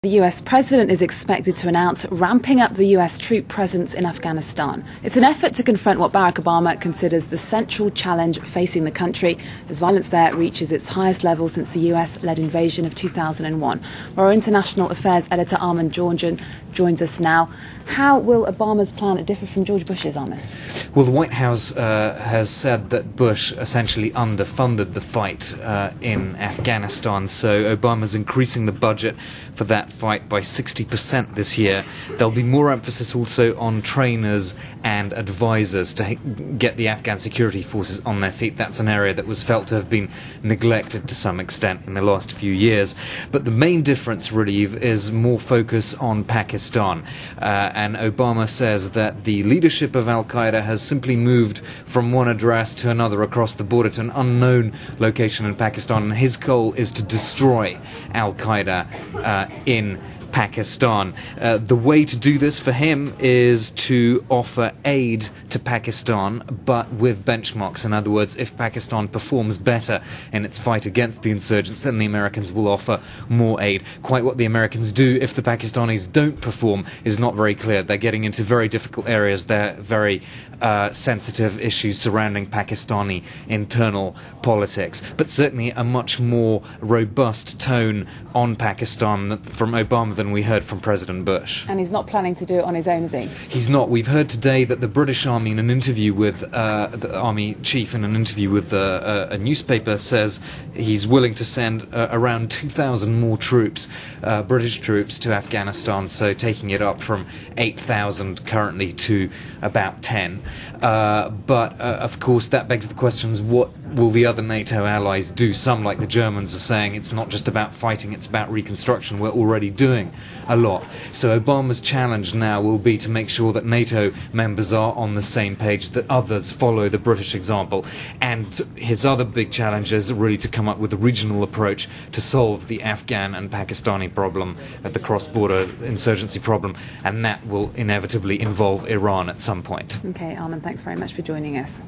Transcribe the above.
The US president is expected to announce ramping up the US troop presence in Afghanistan. It's an effort to confront what Barack Obama considers the central challenge facing the country as violence there reaches its highest level since the US-led invasion of 2001. Our international affairs editor Armin Georgian joins us now. How will Obama's plan differ from George Bush's, Armin? Well, the White House has said that Bush essentially underfunded the fight in Afghanistan, so Obama's increasing the budget for that fight by 60% this year. There'll be more emphasis also on trainers and advisors to get the Afghan security forces on their feet. That's an area that was felt to have been neglected to some extent in the last few years. But the main difference, really, is more focus on Pakistan. And Obama says that the leadership of Al-Qaeda has simply moved from one address to another across the border to an unknown location in Pakistan, and his goal is to destroy Al-Qaeda in Pakistan. The way to do this for him is to offer aid to Pakistan, but with benchmarks. In other words, if Pakistan performs better in its fight against the insurgents, then the Americans will offer more aid. Quite what the Americans do if the Pakistanis don't perform is not very clear. They're getting into very difficult areas. They're very sensitive issues surrounding Pakistani internal politics. But certainly a much more robust tone on Pakistan from Obama than we heard from President Bush. And he's not planning to do it on his own, is he? He's not. We've heard today that the British Army, in an interview with the Army Chief, in an interview with a newspaper, says he's willing to send around 2,000 more troops, British troops, to Afghanistan, so taking it up from 8,000 currently to about 10. But of course that begs the questions, what will the other NATO allies do? Some, like the Germans, are saying it's not just about fighting, it's about reconstruction. We're already doing a lot. So Obama's challenge now will be to make sure that NATO members are on the same page, that others follow the British example. And his other big challenge is really to come up with a regional approach to solve the Afghan and Pakistani problem, the cross-border insurgency problem, and that will inevitably involve Iran at some point. Okay, Armin, thanks very much for joining us.